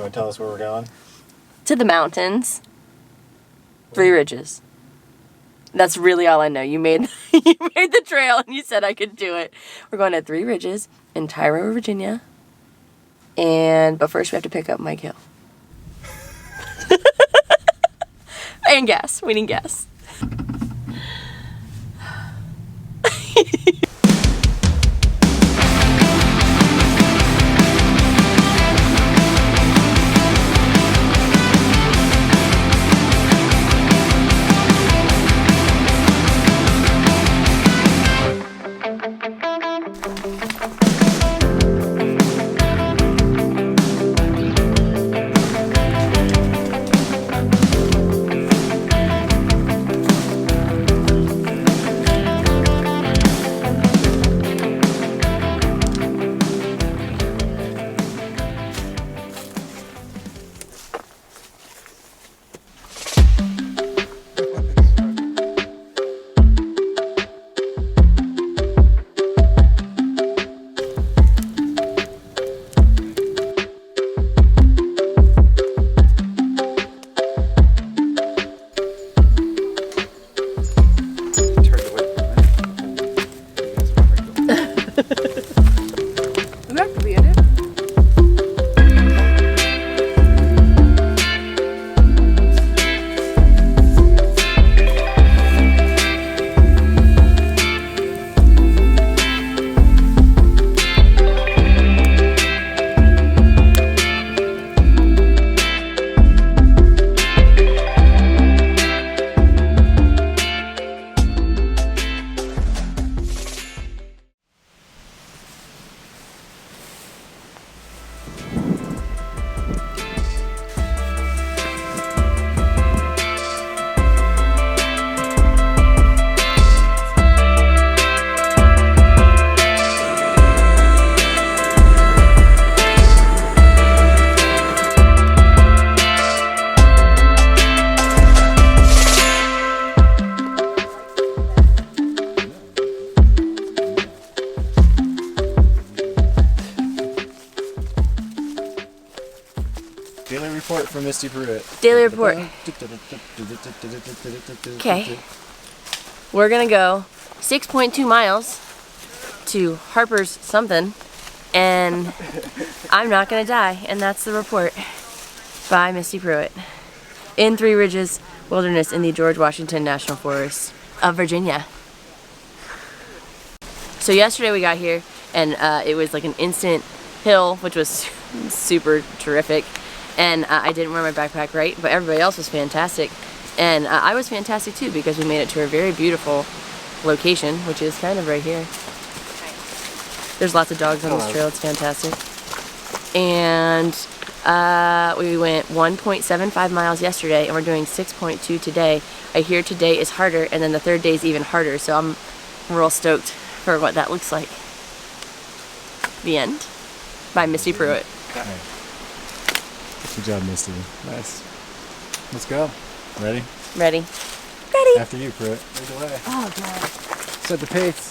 you want to tell us where we're going? To the mountains. 3 Ridges. That's really all I know. You made the trail and you said I could do it. We're going to 3 Ridges in Tyro, Virginia. But first we have to pick up Mike Hill. And gas. We need gas. Daily report from Misty Pruitt. Daily report. Okay. We're gonna go 6.2 miles to Harper's something, and I'm not gonna die, and that's the report by Misty Pruitt in 3 Ridges Wilderness in the George Washington National Forest of Virginia. So yesterday we got here, and it was like an instant hill, which was super terrific. And I didn't wear my backpack right, but everybody else was fantastic. And I was fantastic too, because we made it to a very beautiful location, which is kind of right here. There's lots of dogs on this trail, it's fantastic. And we went 1.75 miles yesterday, and we're doing 6.2 today. I hear today is harder, and then the 3rd day is even harder, so I'm real stoked for what that looks like. The end. By Misty Pruitt. Good job, Misty. Nice. Let's go. Ready? Ready. Ready. After you, Pruitt. Lead the way. Oh, God. Set the pace.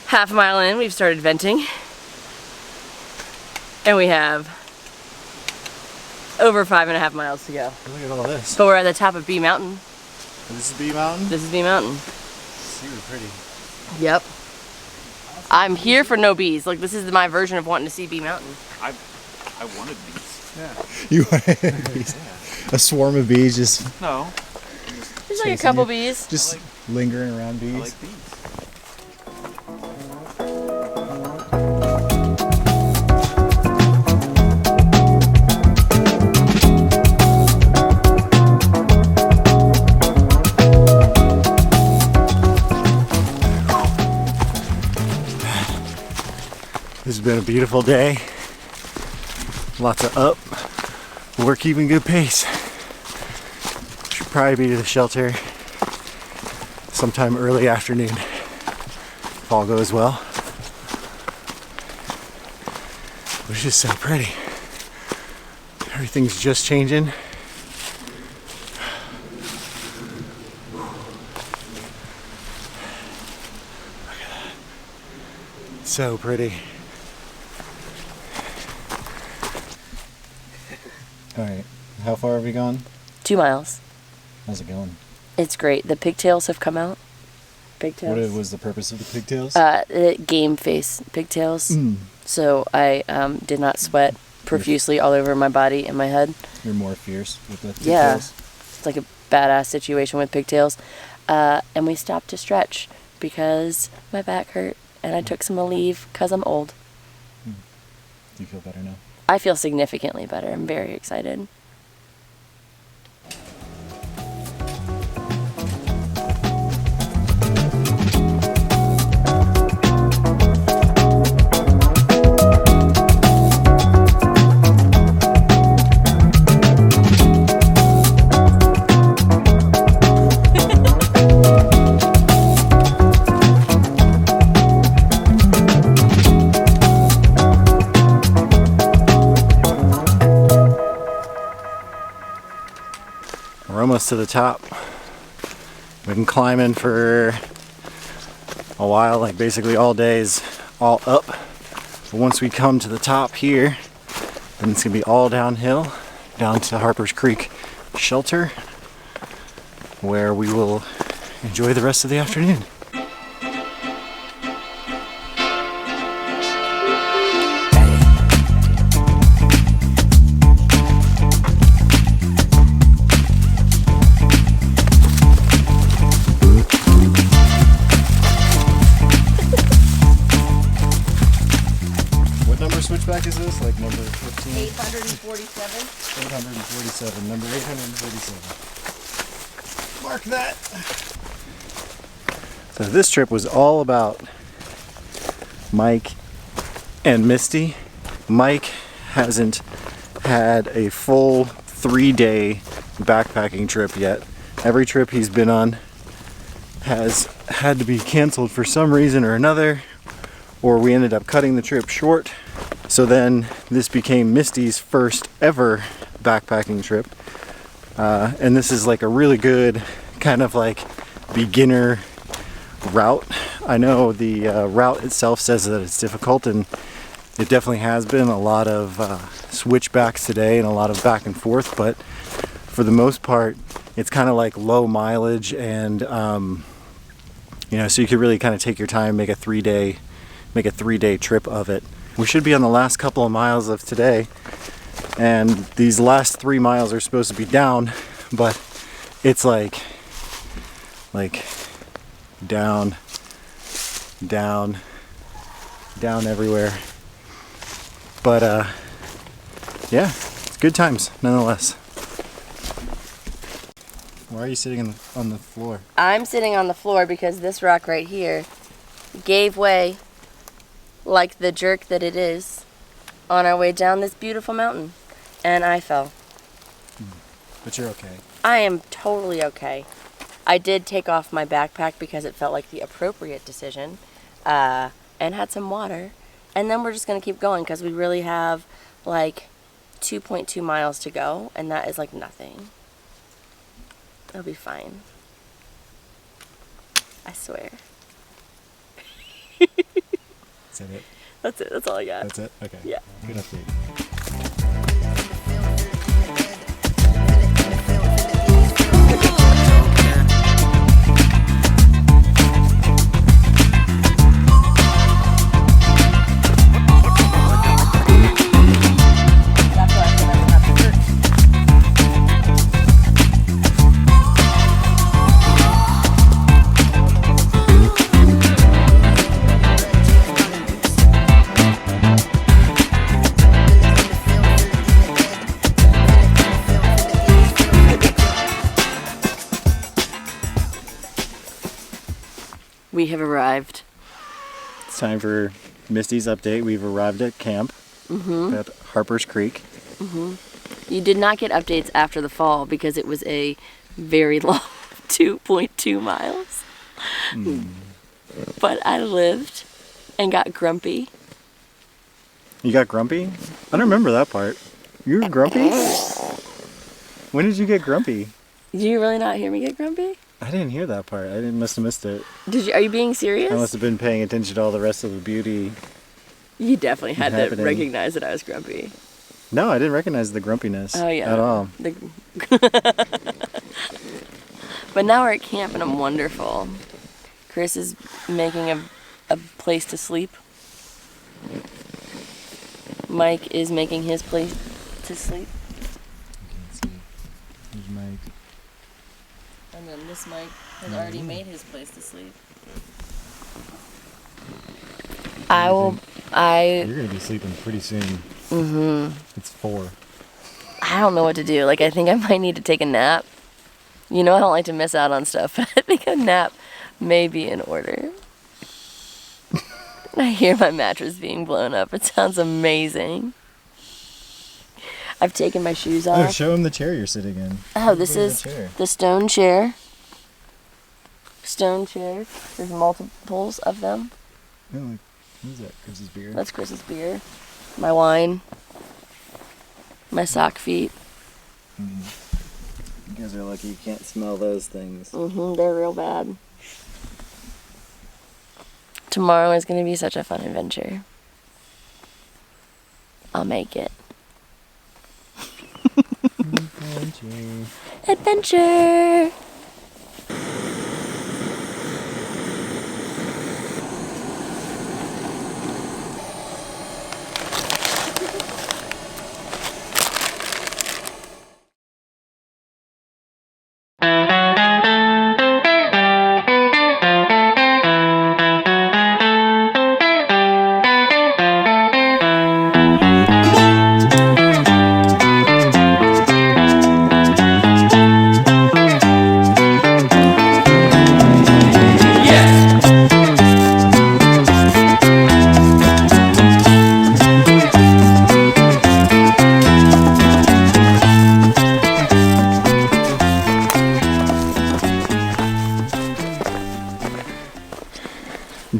Half a mile in, we've started venting. And we have over 5.5 miles to go. Look at all this. But we're at the top of B Mountain. This is B Mountain? This is B Mountain. Super pretty. Yep. I'm here for no bees. Like, this is my version of wanting to see B Mountain. I wanted bees. Yeah. You wanted bees? Yeah. A swarm of bees just... No. There's like a couple bees. Just lingering around bees. I like bees. This has been a beautiful day. Lots of up. We're keeping good pace. probably be to the shelter sometime early afternoon if all goes well. Which is so pretty. Everything's just changing. So pretty. Alright, how far have we gone? 2 miles. How's it going? It's great. The pigtails have come out. Pigtails. What was the purpose of the pigtails? Game face pigtails. So I did not sweat profusely all over my body and my head. You're more fierce with the pigtails? Yeah. It's like a badass situation with pigtails. And we stopped to stretch because my back hurt. And I took some leave because I'm old. Do you feel better now? I feel significantly better. I'm very excited. We're almost to the top. We've been climbing for a while, like basically all days, all up. But once we come to the top here, then it's gonna be all downhill, down to Harper's Creek Shelter, where we will enjoy the rest of the afternoon. Switchback is this? Like number 15? 847. 847. Number 847. Mark that. So this trip was all about Mike and Misty. Mike hasn't had a full 3-day backpacking trip yet. Every trip he's been on has had to be canceled for some reason or another, or we ended up cutting the trip short. So then this became Misty's first ever backpacking trip. And this is like a really good kind of like beginner route. I know the route itself says that it's difficult, and it definitely has been a lot of switchbacks today and a lot of back and forth, but for the most part it's kind of like low mileage, and you know, so you could really kind of take your time, make a 3-day trip of it. We should be on the last couple of miles of today, and these last 3 miles are supposed to be down, but it's like down, down, down everywhere. But yeah, it's good times nonetheless. Why are you sitting on the floor? I'm sitting on the floor because this rock right here gave way like the jerk that it is on our way down this beautiful mountain, and I fell. But you're okay. I am totally okay. I did take off my backpack because it felt like the appropriate decision, and had some water, and then we're just gonna keep going because we really have like 2.2 miles to go, and that is like nothing. It'll be fine. I swear. Is that it? That's it. That's all I got. That's it? Okay. Yeah. Good update. We have arrived. It's time for Misty's update. We've arrived at camp at Harper's Creek. You did not get updates after the fall because it was a very long 2.2 miles. But I lived and got grumpy. You got grumpy? I don't remember that part. You were grumpy? When did you get grumpy? Did you really not hear me get grumpy? I didn't hear that part. Must have missed it. Did you? Are you being serious? I must have been paying attention to all the rest of the beauty. You definitely had to happening. recognize that I was grumpy. No, I didn't recognize the grumpiness at all. But now we're at camp and I'm wonderful. Chris is making a place to sleep. Mike is making his place to sleep. There's Mike. And then this Mike has already made his place to sleep. You're gonna be sleeping pretty soon. Mm-hmm. It's 4. I don't know what to do. Like, I think I might need to take a nap. You know I don't like to miss out on stuff, but I think a nap may be in order. I hear my mattress being blown up. It sounds amazing. I've taken my shoes off. Oh, show him the chair you're sitting in. Oh, this is the stone chair. Stone chair. There's multiples of them. Oh, look. What is that? Chris's beer? That's Chris's beer. My wine. My sock feet. You guys are lucky you can't smell those things. They're real bad. Tomorrow is going to be such a fun adventure. I'll make it. Adventure!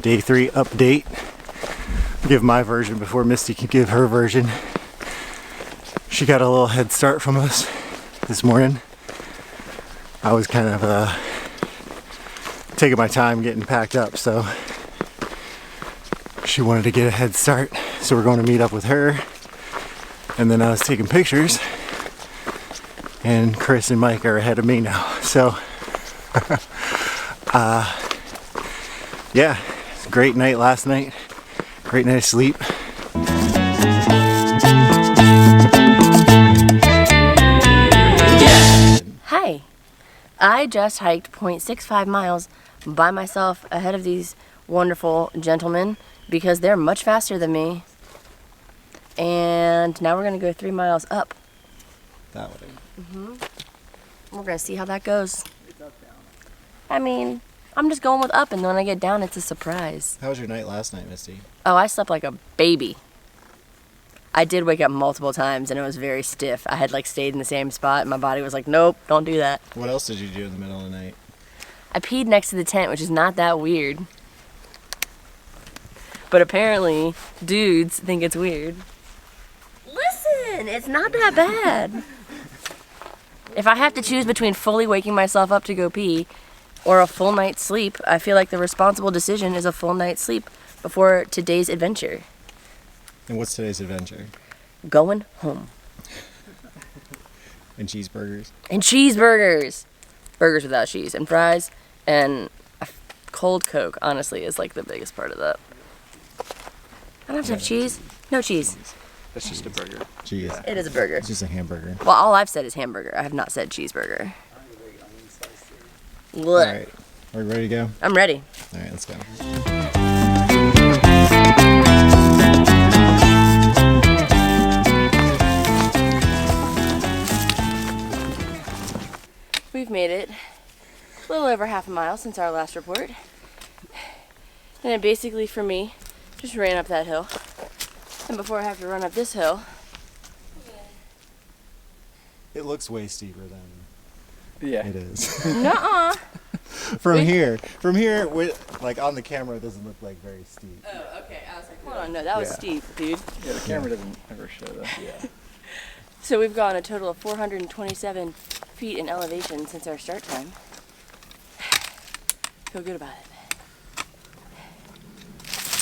Day 3 update. Give my version before Misty can give her version. She got a little head start from us this morning. I was kind of taking my time getting packed up, so she wanted to get a head start. So we're going to meet up with her. And then I was taking pictures. And Chris and Mike are ahead of me now. So, yeah. Great night last night. Great night of sleep. Hi. I just hiked 0.65 miles by myself ahead of these wonderful gentlemen because they're much faster than me. And now we're going to go 3 miles up. That way. We're going to see how that goes. I mean, I'm just going with up, and when I get down, it's a surprise. How was your night last night, Misty? Oh, I slept like a baby. I did wake up multiple times, and it was very stiff. I had, like, stayed in the same spot, and my body was like, nope, don't do that. What else did you do in the middle of the night? I peed next to the tent, which is not that weird. But apparently, dudes think it's weird. Listen, it's not that bad. If I have to choose between fully waking myself up to go pee or a full night's sleep, I feel like the responsible decision is a full night's sleep before today's adventure. And what's today's adventure? Going home. And cheeseburgers? And cheeseburgers! Burgers without cheese. And fries. And a cold Coke, honestly, is like the biggest part of that. I don't have to have cheese. No cheese. That's just a burger. Cheese. It is a burger. It's just a hamburger. Well, all I've said is hamburger. I have not said cheeseburger. Alright. Are we ready to go? I'm ready. Alright, let's go. We've made it a little over half a mile since our last report. And it basically, for me, just ran up that hill. And before I have to run up this hill, It looks way steeper than Yeah. it is. Nuh-uh. From here, like on the camera, it doesn't look like very steep. Oh, okay. I was like, hold on, no, that was Yeah. steep, dude. Yeah, the camera doesn't ever show that. Yeah. So we've gone a total of 427 feet in elevation since our start time. Feel good about it.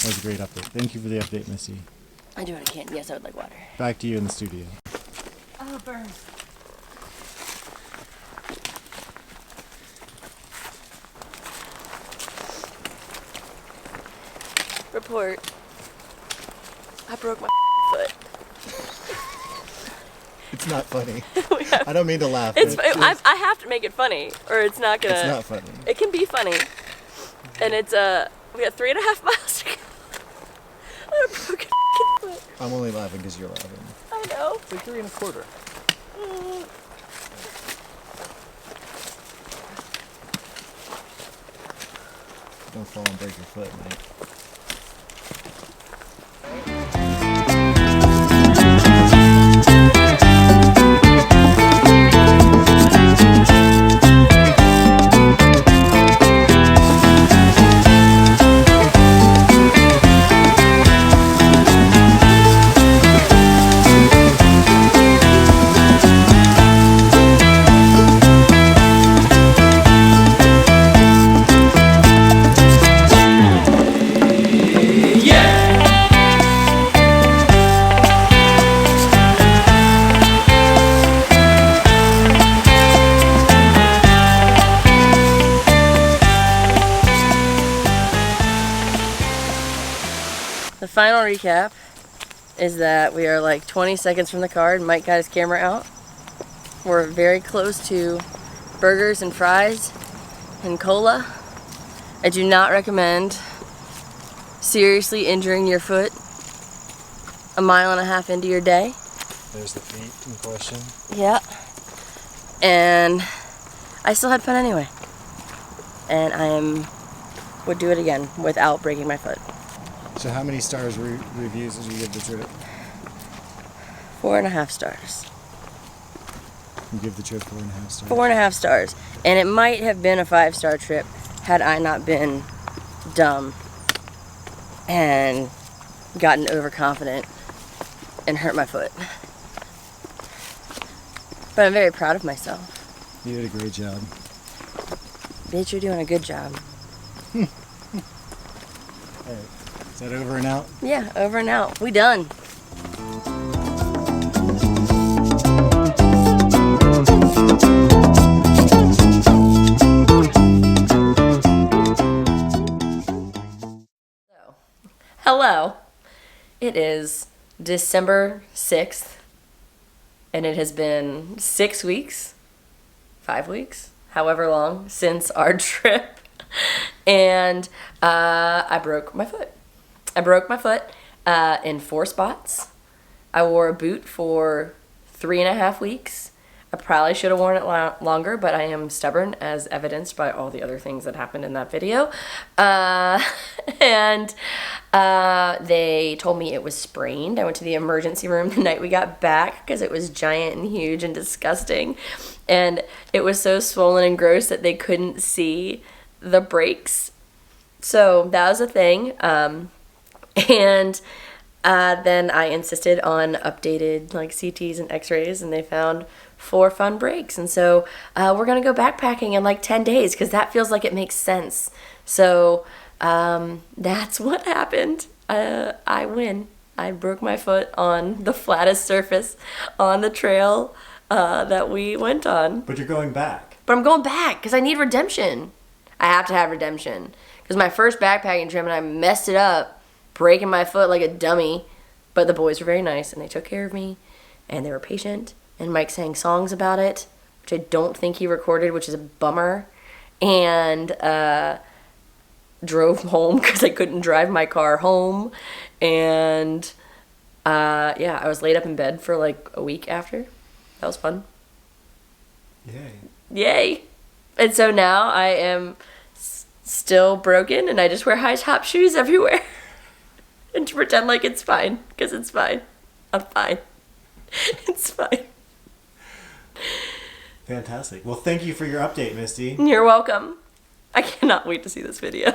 That was a great update. Thank you for the update, Missy. I do what I can. Yes, I would like water. Back to you in the studio. Oh, burns. Report. I broke my foot. It's not funny. We have- I don't mean to laugh. It's. but I have to make it funny, or it's not gonna. it's not funny. It can be funny, and it's we got 3.5 miles to go. I broke a foot. I'm only laughing because you're laughing. I know. It's like 3 1/4. Don't fall and break your foot, mate. The final recap is that we are like 20 seconds from the car and Mike got his camera out. We're very close to burgers and fries and cola. I do not recommend seriously injuring your foot a mile and a half into your day. There's the feet in question. Yeah. And I still had fun anyway. And would do it again without breaking my foot. So how many stars reviews did you give the trip? 4.5 stars. You give the trip 4.5 stars? 4.5 stars. And it might have been a 5-star trip had I not been dumb and gotten overconfident and hurt my foot. But I'm very proud of myself. You did a great job. Bitch, you're doing a good job. All right. Is that over and out? Yeah, over and out. We done. Hello. It is December 6th, and it has been 6 weeks, 5 weeks, however long, since our trip, and I broke my foot. I broke my foot in 4 spots. I wore a boot for 3.5 weeks. I probably should have worn it longer, but I am stubborn, as evidenced by all the other things that happened in that video. And they told me it was sprained. I went to the emergency room the night we got back because it was giant and huge and disgusting. And it was so swollen and gross that they couldn't see the breaks. So that was a thing. And then I insisted on updated like CTs and x-rays, and they found 4 fun breaks. And so we're gonna go backpacking in like 10 days because that feels like it makes sense. So that's what happened. I win. I broke my foot on the flattest surface on the trail that we went on. But you're going back. But I'm going back because I need redemption. I have to have redemption because my first backpacking trip and I messed it up, breaking my foot like a dummy. But the boys were very nice and they took care of me and they were patient. And Mike sang songs about it, which I don't think he recorded, which is a bummer. And drove home because I couldn't drive my car home. And yeah, I was laid up in bed for like a week after. That was fun. Yay. Yay! And so now I am still broken and I just wear high top shoes everywhere. And to pretend like it's fine, because it's fine. I'm fine. It's fine. Fantastic. Well, thank you for your update, Misty. You're welcome. I cannot wait to see this video.